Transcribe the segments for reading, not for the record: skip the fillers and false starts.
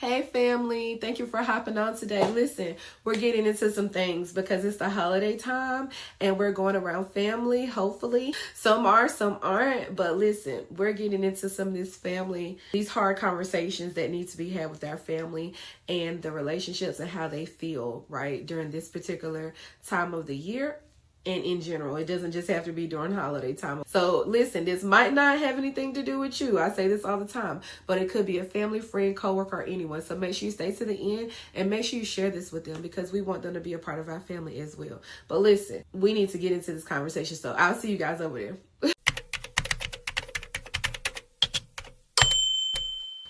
Hey family, thank you for hopping on today. Listen, we're getting into some things because it's the holiday time and we're going around family, hopefully. Some are, some aren't, but listen, we're getting into some of this family, these hard conversations that need to be had with our family and the relationships and how they feel, right, during this particular time of the year. And in general, it doesn't just have to be during holiday time. So listen, this might not have anything to do with you. I say this all the time, but it could be a family, friend, coworker, or anyone. So make sure you stay to the end and make sure you share this with them because we want them to be a part of our family as well. But listen, we need to get into this conversation. So I'll see you guys over there.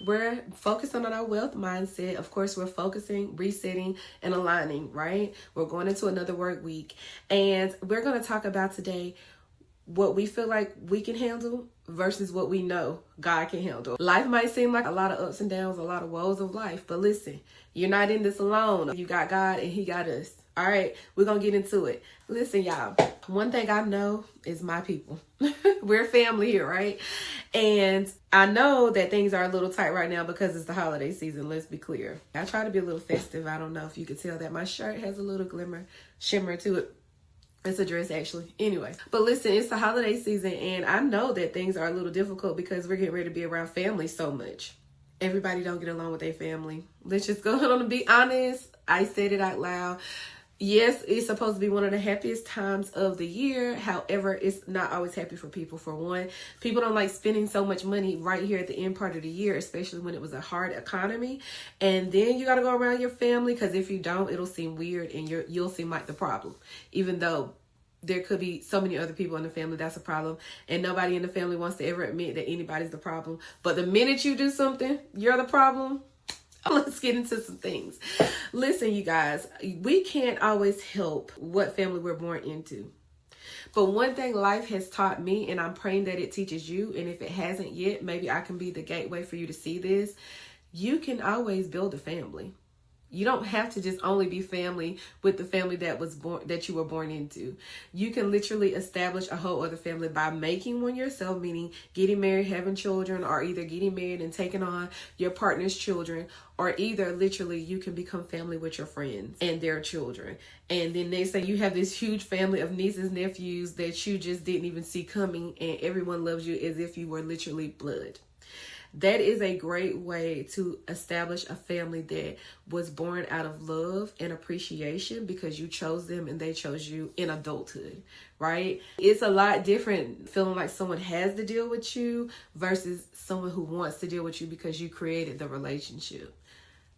We're focusing on our wealth mindset. Of course, we're focusing, resetting, and aligning, right? We're going into another work week. And we're going to talk about today what we feel like we can handle versus what we know God can handle. Life might seem like a lot of ups and downs, a lot of woes of life. But listen, you're not in this alone. You got God and He got us. All right, we're going to get into it. Listen, y'all, one thing I know is my people. We're family here, right? And I know that things are a little tight right now because it's the holiday season. Let's be clear. I try to be a little festive. I don't know if you could tell that my shirt has a little shimmer to it. It's a dress, actually. Anyway, but listen, it's the holiday season, and I know that things are a little difficult because we're getting ready to be around family so much. Everybody don't get along with their family. Let's just go ahead and be honest. I said it out loud. Yes, it's supposed to be one of the happiest times of the year. However, it's not always happy for people. For one, people don't like spending so much money right here at the end part of the year, especially when it was a hard economy. And then you got to go around your family because if you don't, it'll seem weird and you'll seem like the problem, even though there could be so many other people in the family that's a problem. And nobody in the family wants to ever admit that anybody's the problem. But the minute you do something, you're the problem. Let's get into some things. Listen, you guys, we can't always help what family we're born into. But one thing life has taught me, and I'm praying that it teaches you, and if it hasn't yet, maybe I can be the gateway for you to see this. You can always build a family. You don't have to just only be family with the family that you were born into. You can literally establish a whole other family by making one yourself, meaning getting married, having children, or either getting married and taking on your partner's children, or either literally you can become family with your friends and their children. And then they say you have this huge family of nieces, nephews that you just didn't even see coming, and everyone loves you as if you were literally blood. That is a great way to establish a family that was born out of love and appreciation because you chose them and they chose you in adulthood, right? It's a lot different feeling like someone has to deal with you versus someone who wants to deal with you because you created the relationship.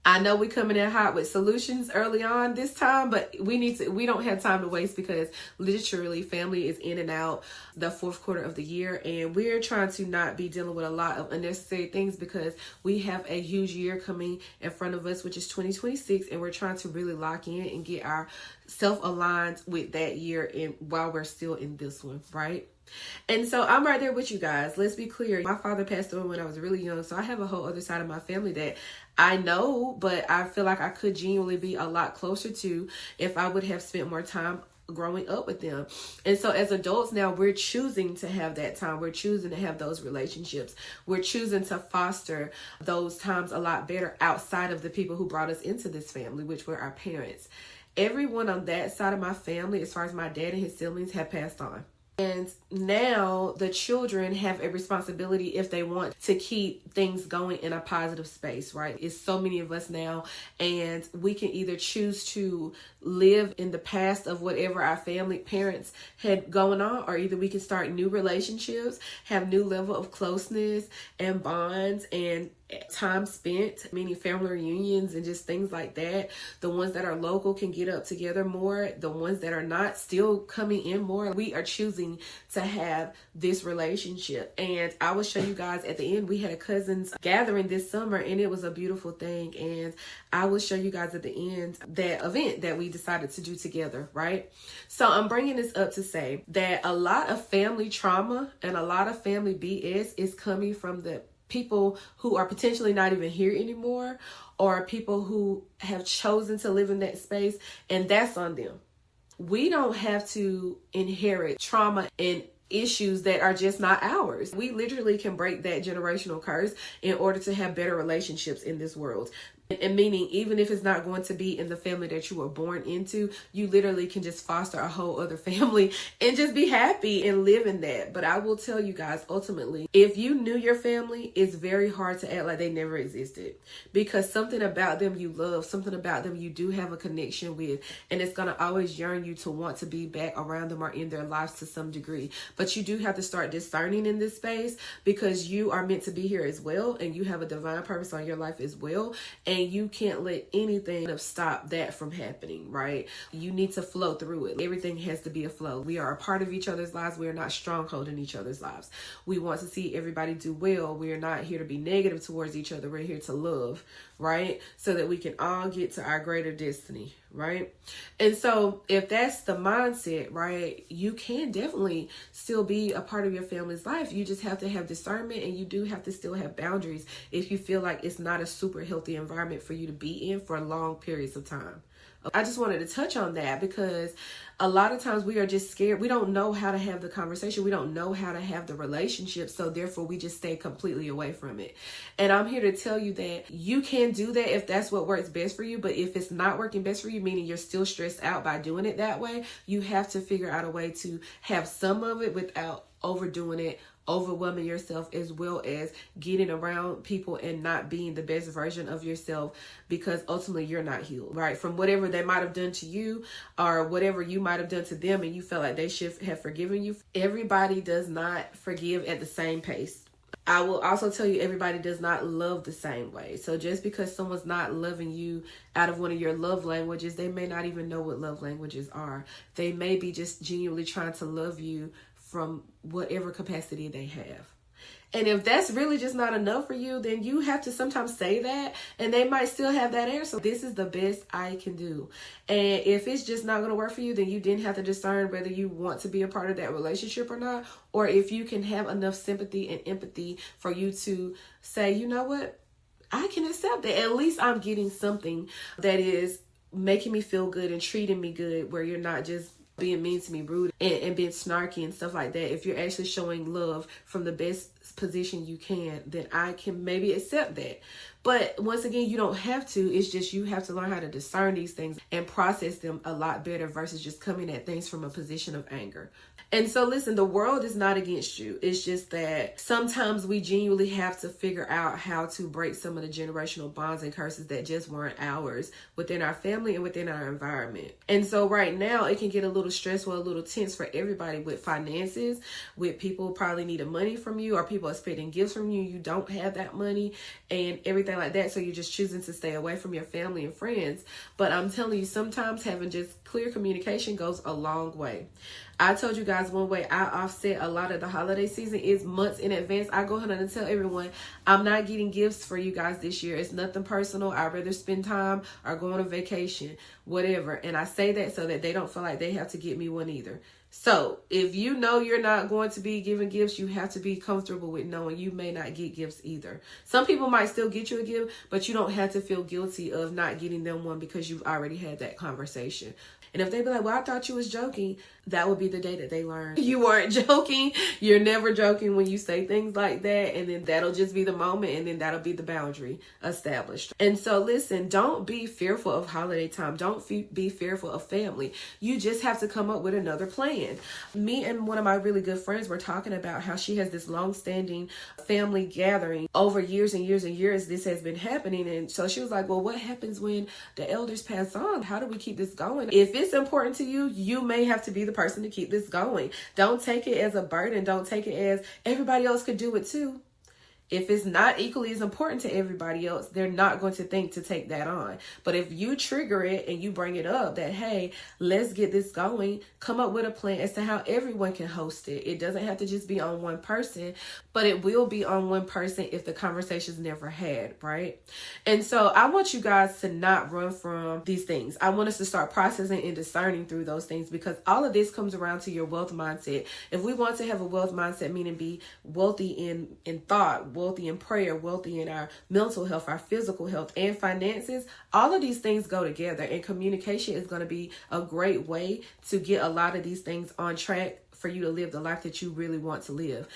I know we're coming in hot with solutions early on this time, but we don't have time to waste because literally family is in and out the fourth quarter of the year. And we're trying to not be dealing with a lot of unnecessary things because we have a huge year coming in front of us, which is 2026. And we're trying to really lock in and get our self-aligned with that year and while we're still in this one, right? And so I'm right there with you guys. Let's be clear. My father passed away when I was really young. So I have a whole other side of my family that I know, but I feel like I could genuinely be a lot closer to if I would have spent more time growing up with them. And so as adults now, we're choosing to have that time. We're choosing to have those relationships. We're choosing to foster those times a lot better outside of the people who brought us into this family, which were our parents. Everyone on that side of my family, as far as my dad and his siblings, have passed on. And now the children have a responsibility if they want to keep things going in a positive space, right? It's so many of us now, and we can either choose to live in the past of whatever our family parents had going on, or either we can start new relationships, have new level of closeness and bonds and time spent, meaning family reunions and just things like that. The ones that are local can get up together more. The ones that are not still coming in more. We are choosing to have this relationship. And I will show you guys at the end, we had a cousins gathering this summer and it was a beautiful thing. And I will show you guys at the end that event that we decided to do together, right? So I'm bringing this up to say that a lot of family trauma and a lot of family BS is coming from the people who are potentially not even here anymore, or people who have chosen to live in that space, and that's on them. We don't have to inherit trauma and issues that are just not ours. We literally can break that generational curse in order to have better relationships in this world. And meaning, even if it's not going to be in the family that you were born into, you literally can just foster a whole other family and just be happy and live in that. But I will tell you guys, ultimately, if you knew your family, it's very hard to act like they never existed, because something about them you love, something about them you do have a connection with, and it's going to always yearn you to want to be back around them or in their lives to some degree. But you do have to start discerning in this space, because you are meant to be here as well, and you have a divine purpose on your life as well. And you can't let anything stop that from happening, right? You need to flow through it. Everything has to be a flow. We are a part of each other's lives. We are not strongholding each other's lives. We want to see everybody do well. We are not here to be negative towards each other. We're here to love, right? So that we can all get to our greater destiny, right? And so if that's the mindset, right, you can definitely still be a part of your family's life. You just have to have discernment, and you do have to still have boundaries if you feel like it's not a super healthy environment for you to be in for long periods of time. I just wanted to touch on that, because a lot of times we are just scared. We don't know how to have the conversation. We don't know how to have the relationship. So therefore we just stay completely away from it. And I'm here to tell you that you can do that if that's what works best for you. But if it's not working best for you, meaning you're still stressed out by doing it that way, you have to figure out a way to have some of it without overdoing it, overwhelming yourself, as well as getting around people and not being the best version of yourself, because ultimately you're not healed, right? From whatever they might have done to you or whatever you might have done to them, and you felt like they should have forgiven you. Everybody does not forgive at the same pace. I will also tell you, everybody does not love the same way. So just because someone's not loving you out of one of your love languages, they may not even know what love languages are. They may be just genuinely trying to love you from whatever capacity they have. And if that's really just not enough for you, then you have to sometimes say that, and they might still have that answer. This is the best I can do. And if it's just not going to work for you, then you didn't have to discern whether you want to be a part of that relationship or not, or if you can have enough sympathy and empathy for you to say, you know what, I can accept it. At least I'm getting something that is making me feel good and treating me good, where you're not just being mean to me, rude, and being snarky and stuff like that. If you're actually showing love from the best position you can, then I can maybe accept that. But once again, you don't have to. It's just you have to learn how to discern these things and process them a lot better versus just coming at things from a position of anger. And so listen, the world is not against you. It's just that sometimes we genuinely have to figure out how to break some of the generational bonds and curses that just weren't ours within our family and within our environment. And so right now it can get a little stressful, a little tense for everybody with finances, with people probably needing money from you, or people expecting gifts from you. You don't have that money and everything like that. So you're just choosing to stay away from your family and friends. But I'm telling you, sometimes having just clear communication goes a long way. I told you guys one way I offset a lot of the holiday season is months in advance. I go ahead and tell everyone, I'm not getting gifts for you guys this year. It's nothing personal. I'd rather spend time or go on a vacation, whatever. And I say that so that they don't feel like they have to get me one either. So if you know you're not going to be giving gifts, you have to be comfortable with knowing you may not get gifts either. Some people might still get you a gift, but you don't have to feel guilty of not getting them one because you've already had that conversation. And if they be like, well, I thought you was joking, that would be the day that they learn you weren't joking. You're never joking when you say things like that. And then that'll just be the moment. And then that'll be the boundary established. And so listen, don't be fearful of holiday time. Don't be fearful of family. You just have to come up with another plan. Me and one of my really good friends were talking about how she has this long-standing family gathering over years and years and years. This has been happening. And so she was like, well, what happens when the elders pass on? How do we keep this going? If it's important to you, you may have to be the person to keep this going. Don't take it as a burden. Don't take it as everybody else could do it too. If it's not equally as important to everybody else, they're not going to think to take that on. But if you trigger it and you bring it up that, hey, let's get this going, come up with a plan as to how everyone can host it. It doesn't have to just be on one person, but it will be on one person if the conversation's never had, right? And so I want you guys to not run from these things. I want us to start processing and discerning through those things, because all of this comes around to your wealth mindset. If we want to have a wealth mindset, meaning be wealthy in thought, wealthy in prayer, wealthy in our mental health, our physical health, and finances, all of these things go together, and communication is going to be a great way to get a lot of these things on track for you to live the life that you really want to live.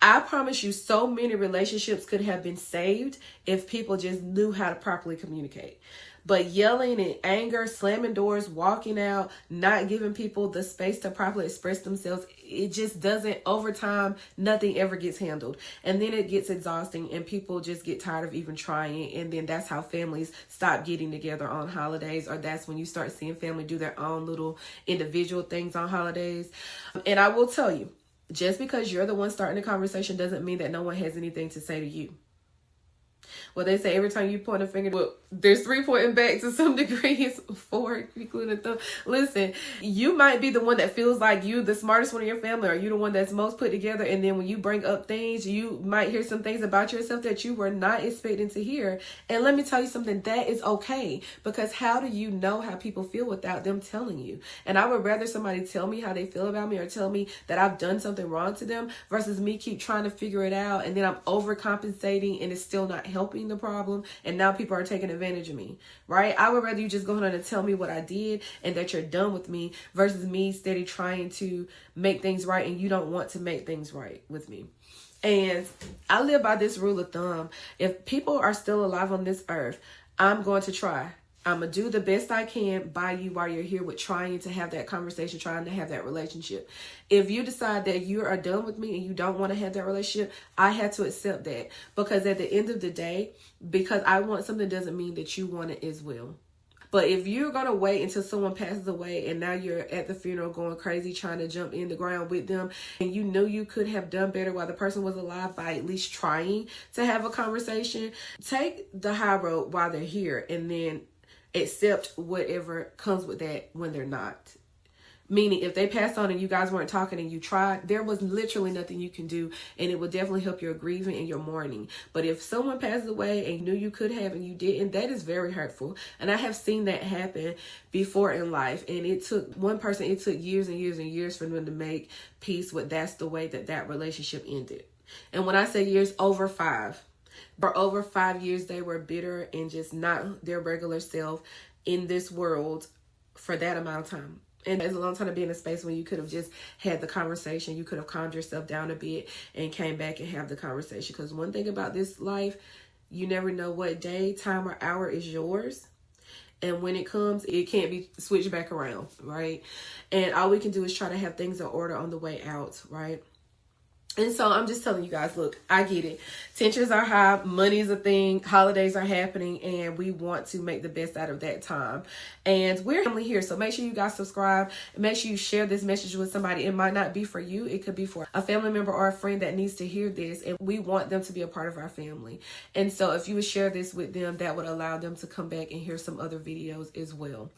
I promise you, so many relationships could have been saved if people just knew how to properly communicate. But yelling and anger, slamming doors, walking out, not giving people the space to properly express themselves, it just doesn't, over time, nothing ever gets handled. And then it gets exhausting and people just get tired of even trying. And then that's how families stop getting together on holidays, or that's when you start seeing family do their own little individual things on holidays. And I will tell you, just because you're the one starting the conversation doesn't mean that no one has anything to say to you. Well, they say every time you point a finger, well, there's 3 pointing back to some degrees, 4 including thumb. Listen, you might be the one that feels like you the smartest one in your family, or you the one that's most put together. And then when you bring up things, you might hear some things about yourself that you were not expecting to hear. And let me tell you something, that is okay, because how do you know how people feel without them telling you? And I would rather somebody tell me how they feel about me, or tell me that I've done something wrong to them, versus me keep trying to figure it out, and then I'm overcompensating and it's still not helping the problem, and now people are taking advantage of me, right? I would rather you just go ahead and tell me what I did and that you're done with me, versus me steady trying to make things right and you don't want to make things right with me. And I live by this rule of thumb. If people are still alive on this earth, I'm going to try. I'm going to do the best I can by you while you're here with trying to have that conversation, trying to have that relationship. If you decide that you are done with me and you don't want to have that relationship, I had to accept that. Because at the end of the day, because I want something doesn't mean that you want it as well. But if you're going to wait until someone passes away and now you're at the funeral going crazy, trying to jump in the ground with them, and you know you could have done better while the person was alive by at least trying to have a conversation, take the high road while they're here and then accept whatever comes with that when they're not. Meaning, if they passed on and you guys weren't talking and you tried, there was literally nothing you can do, and it will definitely help your grieving and your mourning. But if someone passes away and you knew you could have and you didn't, that is very hurtful. And I have seen that happen before in life. And it took one person, it took years and years and years for them to make peace with that's the way that relationship ended. And when I say years, over 5. For over 5 years, they were bitter and just not their regular self in this world for that amount of time. And it's a long time to be in a space when you could have just had the conversation. You could have calmed yourself down a bit and came back and have the conversation. Because one thing about this life, you never know what day, time, or hour is yours. And when it comes, it can't be switched back around, right? And all we can do is try to have things in order on the way out, right? And so I'm just telling you guys, look, I get it. Tensions are high, money is a thing, holidays are happening, and we want to make the best out of that time. And we're family here, so make sure you guys subscribe. Make sure you share this message with somebody. It might not be for you. It could be for a family member or a friend that needs to hear this, and we want them to be a part of our family. And so if you would share this with them, that would allow them to come back and hear some other videos as well.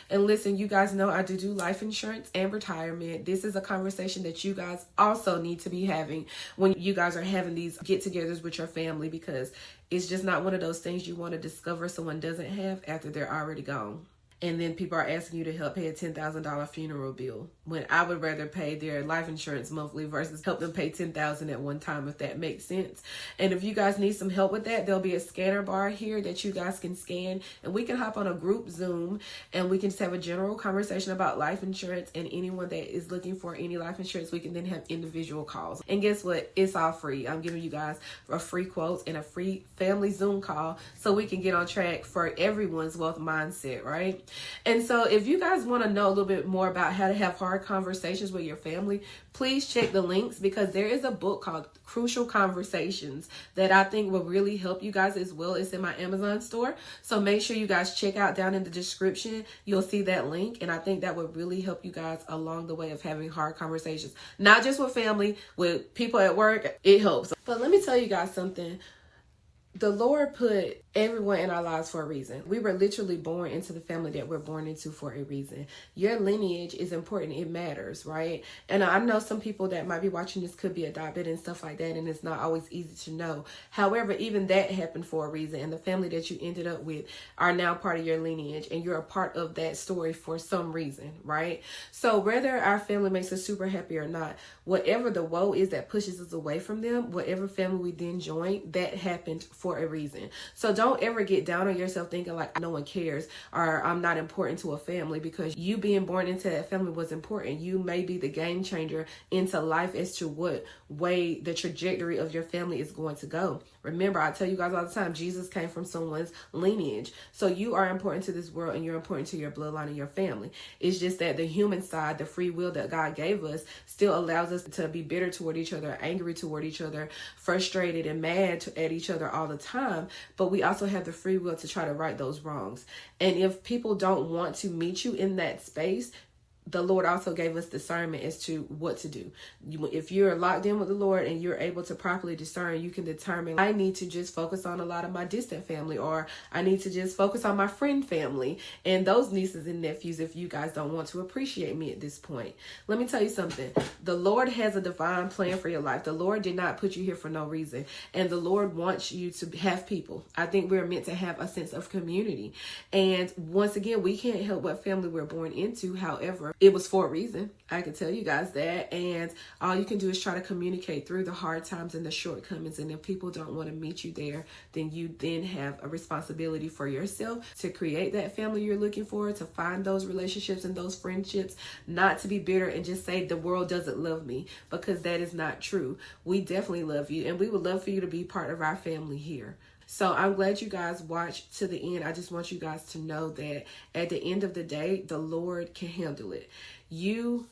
And listen, you guys know I do life insurance and retirement. This is a conversation that you guys also need to be having when you guys are having these get-togethers with your family, because it's just not one of those things you want to discover someone doesn't have after they're already gone. And then people are asking you to help pay a $10,000 funeral bill, when I would rather pay their life insurance monthly versus help them pay $10,000 at one time, if that makes sense. And if you guys need some help with that, there'll be a scanner bar here that you guys can scan, and we can hop on a group Zoom and we can just have a general conversation about life insurance. And anyone that is looking for any life insurance, we can then have individual calls. And guess what? It's all free. I'm giving you guys a free quotes and a free family Zoom call so we can get on track for everyone's wealth mindset, right? And so if you guys want to know a little bit more about how to have hard conversations with your family, please check the links, because there is a book called Crucial Conversations that I think will really help you guys as well. It's in my Amazon store. So make sure you guys check out down in the description. You'll see that link. And I think that would really help you guys along the way of having hard conversations, not just with family, with people at work. It helps. But let me tell you guys something. The Lord put everyone in our lives for a reason. We were literally born into the family that we're born into for a reason. Your lineage is important. It matters, right? And I know some people that might be watching this could be adopted and stuff like that, and it's not always easy to know. However, even that happened for a reason, and the family that you ended up with are now part of your lineage, and you're a part of that story for some reason, right? So whether our family makes us super happy or not, whatever the woe is that pushes us away from them, whatever family we then join, that happened for a reason. So don't don't ever get down on yourself thinking like no one cares or I'm not important to a family, because you being born into that family was important. You may be the game changer into life as to what way the trajectory of your family is going to go. Remember, I tell you guys all the time, Jesus came from someone's lineage. So you are important to this world and you're important to your bloodline and your family. It's just that the human side, the free will that God gave us, still allows us to be bitter toward each other, angry toward each other, frustrated and mad at each other all the time. But we also have the free will to try to right those wrongs. And if people don't want to meet you in that space, the Lord also gave us discernment as to what to do. If you're locked in with the Lord and you're able to properly discern, you can determine, I need to just focus on a lot of my distant family, or I need to just focus on my friend family and those nieces and nephews if you guys don't want to appreciate me at this point. Let me tell you something. The Lord has a divine plan for your life. The Lord did not put you here for no reason. And the Lord wants you to have people. I think we're meant to have a sense of community. And once again, we can't help what family we're born into. However, it was for a reason. I can tell you guys that. And all you can do is try to communicate through the hard times and the shortcomings. And if people don't want to meet you there, then you then have a responsibility for yourself to create that family you're looking for, to find those relationships and those friendships, not to be bitter and just say the world doesn't love me, because that is not true. We definitely love you, and we would love for you to be part of our family here. So I'm glad you guys watched to the end. I just want you guys to know that at the end of the day, the Lord can handle it. You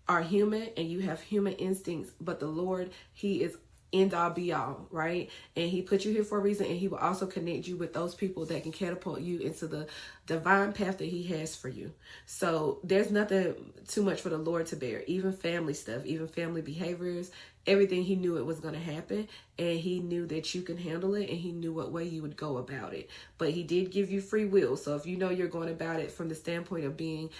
are human and you have human instincts, but the Lord, He is end all be all, right? And He put you here for a reason, and He will also connect you with those people that can catapult you into the divine path that He has for you. So there's nothing too much for the Lord to bear, even family stuff, even family behaviors. Everything, He knew it was going to happen, and He knew that you can handle it, and He knew what way you would go about it. But He did give you free will. So if you know you're going about it from the standpoint of being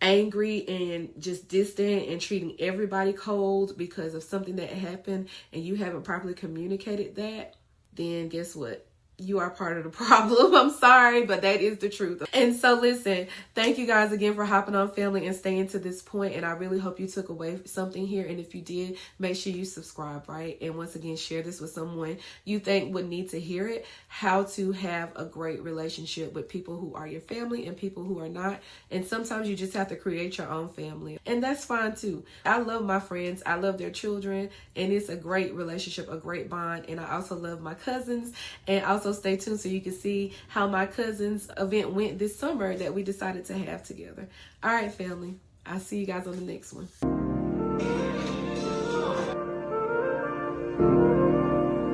angry and just distant and treating everybody cold because of something that happened and you haven't properly communicated that, then guess what? You are part of the problem. I'm sorry, but that is the truth. And so listen, thank you guys again for hopping on, family, and staying to this point. And I really hope you took away something here. And if you did, make sure you subscribe, right? And once again, share this with someone you think would need to hear it. How to have a great relationship with people who are your family and people who are not. And sometimes you just have to create your own family. And that's fine too. I love my friends. I love their children. And it's a great relationship, a great bond. And I also love my cousins. And also stay tuned so you can see how my cousin's event went this summer that we decided to have together. All right, family. I'll see you guys on the next one.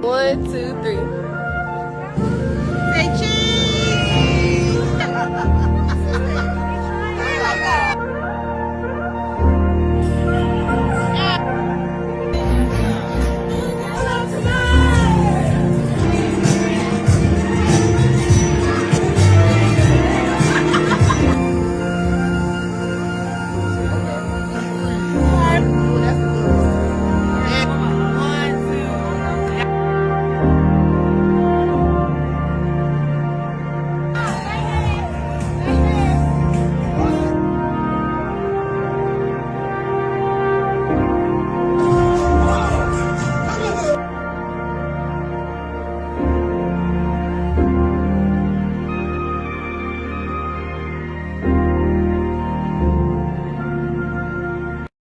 1, 2, 3.